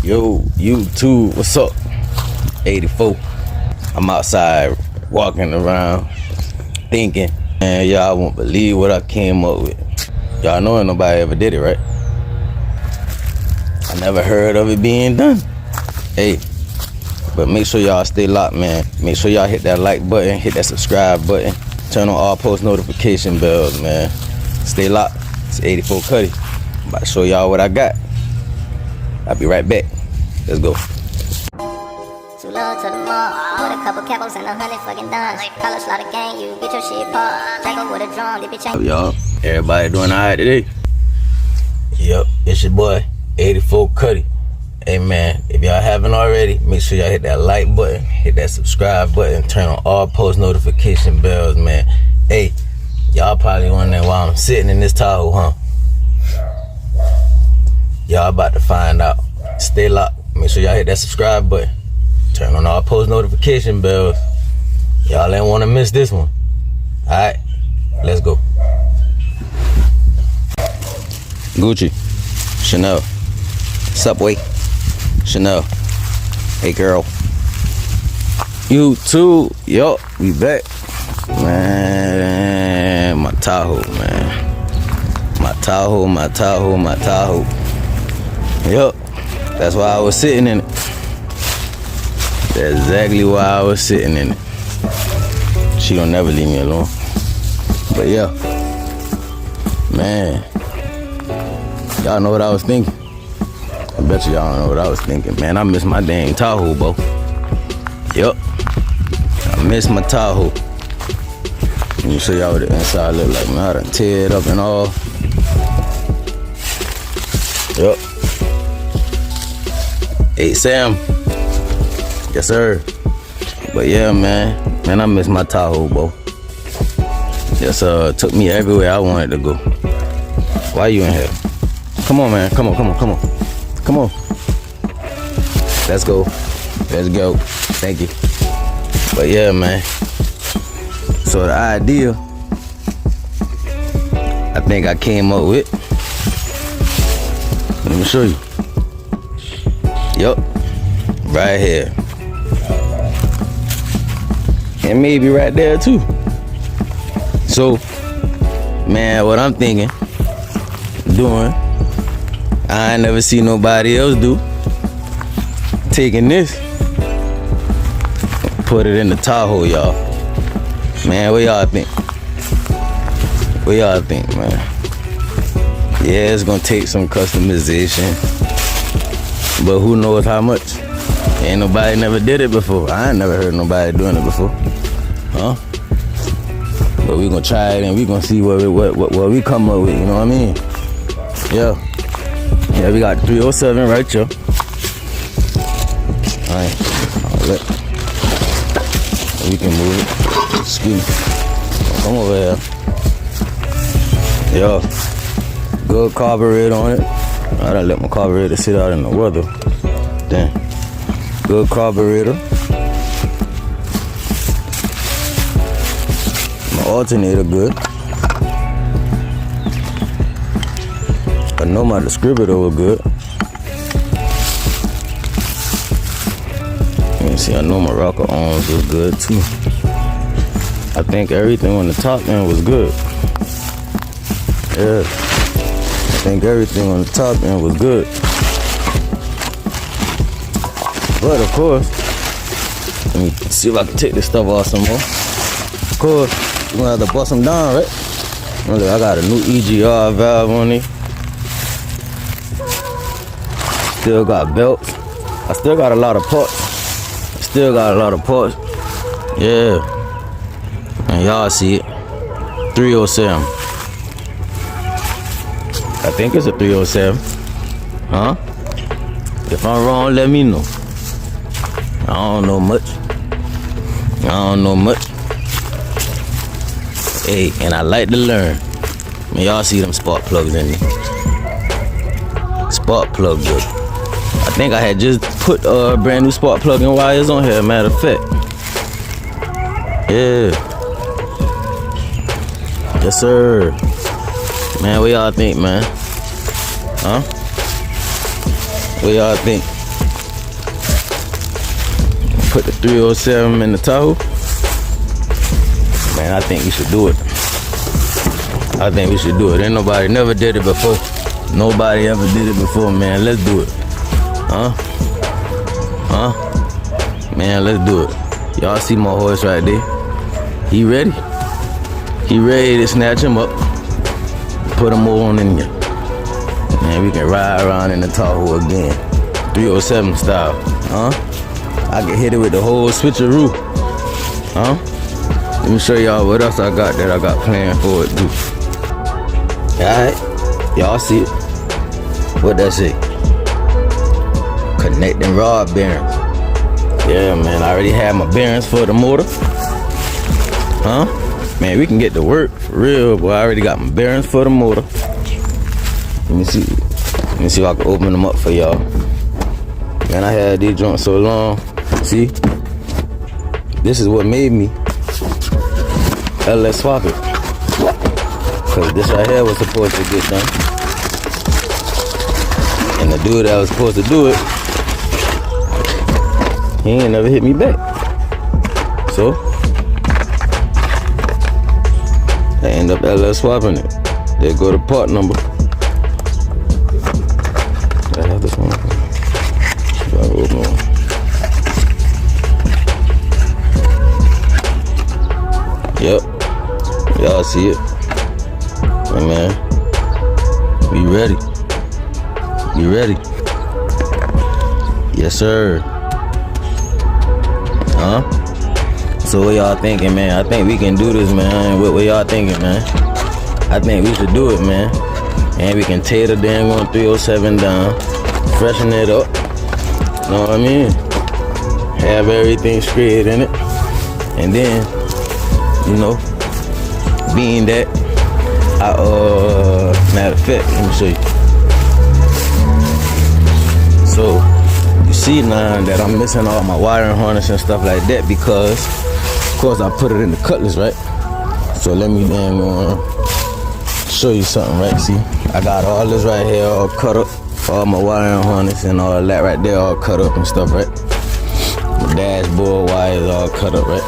Yo, YouTube, what's up? 84. I'm outside walking around thinking, and y'all won't believe what I came up with. Y'all know nobody ever did it, right? I never heard of it being done. Hey, but make sure y'all stay locked, man. Make sure y'all hit that like button, hit that subscribe button, turn on all post notification bells, man. Stay locked. It's 84 Cuddy. I'm about to show y'all what I got. I'll be right back. Let's go. Too low to the mall, with a couple capos and 100 fucking dimes. College slaughter gang, you get your shit popped. Drago with a drum, they be changing. Y'all, everybody doing alright today? Yep, it's your boy, 84 Cuddy. Hey man, if y'all haven't already, make sure y'all hit that like button, hit that subscribe button, turn on all post notification bells, man. Hey, y'all probably wondering why I'm sitting in this Tahoe, huh? Y'all about to find out. Stay locked. Make sure y'all hit that subscribe button. Turn on all post notification bells. Y'all ain't want to miss this one. Alright, let's go. Gucci, Chanel, Subway, Chanel. Hey girl. YouTube, yo, we back. Man, my Tahoe, man. My Tahoe. Yup, that's why I was sitting in it. That's exactly why I was sitting in it. She don't never leave me alone. But yeah, man, y'all know what I was thinking. I bet y'all don't know what I was thinking, man. I miss my dang Tahoe, bro. Yup, I miss my Tahoe. Let me show y'all what the inside look like, man. I done tear it up and all. Yup. Hey Sam, yes sir. But yeah, man, I miss my Tahoe, bro. Yes, took me everywhere I wanted to go. Why you in here? Come on, man, come on. Let's go. Thank you. But yeah, man. So the idea, I think I came up with. Let me show you. Yup, right here. And maybe right there too. So, man, what I'm thinking, doing, I ain't never seen nobody else do. Taking this, put it in the Tahoe, y'all. Man, what y'all think? Man? Yeah, it's gonna take some customization. But who knows how much? Ain't nobody never did it before. I ain't never heard nobody doing it before. Huh? But we gonna try it and we gonna see what we come up with, you know what I mean? Yeah, we got 307 right here. Alright, we can move it. Excuse me. Come over here. Yo, good carburetor on it. I done let my carburetor sit out in the weather. Damn. Good carburetor. My alternator good. I know my distributor was good. You can see, I know my rocker arms was good too. I think everything on the top end was good. Yeah. I think everything on the top end was good. But of course, let me see if I can take this stuff off some more. Of course, we're gonna have to bust them down, right? Look, I got a new EGR valve on it. Still got belts. I still got a lot of parts. Yeah. And y'all see it. 307. I think it's a 307. Huh? If I'm wrong, let me know. I don't know much. Hey, and I like to learn. Man, y'all see them spark plugs in there. Spark plug good. I think I had just put a brand new spark plug and wires on here, matter of fact. Yeah. Yes, sir. Man, what y'all think, man? Huh? What y'all think? put the 307 in the Tahoe, man, I think we should do it. I think we should do it. Ain't nobody never did it before. Nobody ever did it before, man. Let's do it. Huh? Man, let's do it. Y'all see my horse right there? He ready? He ready to snatch him up. Put him on in here. Man, we can ride around in the Tahoe again. 307 style. Huh? I can hit it with the whole switcheroo. Huh? Let me show y'all what else I got that I got planned for it too. Alright. Y'all see it? What that say? Connecting rod bearings. Yeah, man, I already have my bearings for the motor. Huh? Man, we can get to work for real, boy. I already got my bearings for the motor. Let me see if I can open them up for y'all. Man, I had these joints so long. See? This is what made me LS Swapped it. Cause this right here was supposed to get done. And the dude that was supposed to do it, he ain't never hit me back. So I end up LS swapping it. There go the part number. I have this one. Yep. Y'all see it. Hey man. We ready. You ready? Yes, sir. Huh? So what y'all thinking, man? I think we can do this, man. What y'all thinking, man? I think we should do it, man. And we can tear the dang on 307 down, freshen it up. Know what I mean? Have everything straight in it. And then, you know, being that matter of fact, let me show you. So you see now that I'm missing all my wiring harness and stuff like that because of course I put it in the Cutlass, right? So let me then show you something, right? See, I got all this right here all cut up, all my wiring harness and all that right there all cut up and stuff, right? My dashboard wires all cut up, right?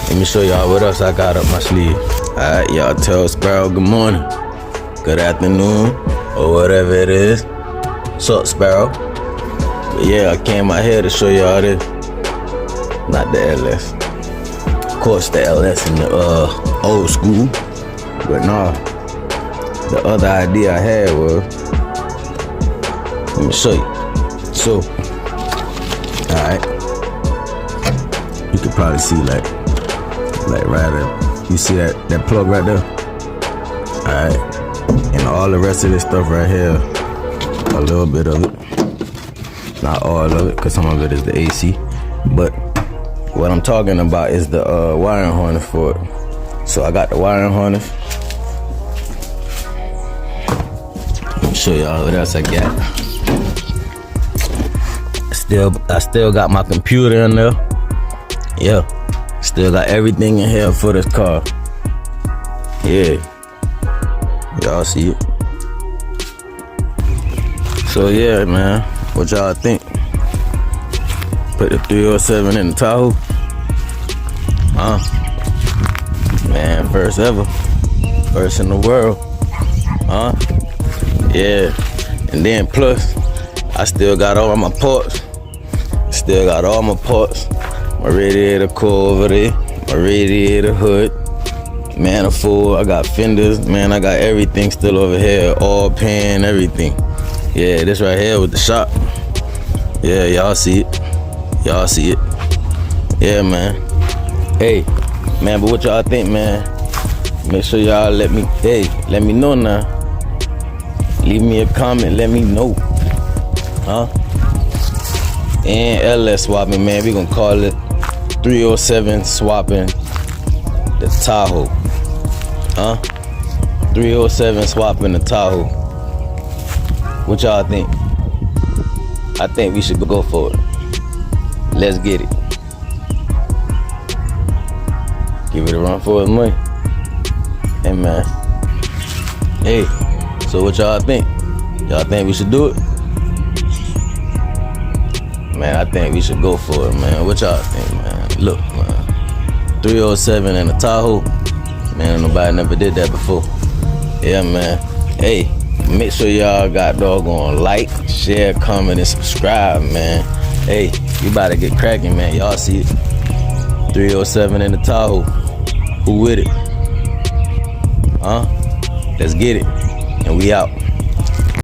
Let me show y'all what else I got up my sleeve. Alright, y'all tell Sparrow good morning, good afternoon, or whatever it is. What's up, Sparrow? But yeah, I came out here to show y'all this. Not the LS. Of course, the LS in the old school. But nah, the other idea I had was, let me show you. So, alright, you can probably see like right there. You see that plug right there? Alright, and all the rest of this stuff right here, a little bit of it. Not all of it, because some of it is the AC. But what I'm talking about is the wiring harness for it. So I got the wiring harness. Let me show y'all what else I got. I still got my computer in there. Yeah. Still got everything in here for this car. Yeah. Y'all see it. So yeah, man. What y'all think? Put the 307 in the Tahoe? Huh? Man, first ever. First in the world. Huh? Yeah. And then plus, I still got all my parts. Still got all my parts. My radiator core over there. My radiator hood. Manifold. I got fenders. Man, I got everything still over here. All pan, everything. Yeah, this right here with the shop. Yeah, y'all see it. Y'all see it. Yeah, man. Hey, man, but what y'all think, man? Make sure y'all let me know now. Leave me a comment, let me know. Huh? And LS swapping, man. We gonna call it 307 swapping the Tahoe. Huh? 307 swapping the Tahoe. What y'all think? I think we should go for it. Let's get it. Give it a run for its money. Hey, man. Hey, so what y'all think? Y'all think we should do it? Man, I think we should go for it, man. What y'all think, man? Look, man. 307 in a Tahoe. Man, nobody never did that before. Yeah, man. Hey, make sure y'all got doggone like, share, comment, and subscribe, man. Hey, you about to get cracking, man. Y'all see it. 307 in the Tahoe. Who with it? Huh? Let's get it. And we out.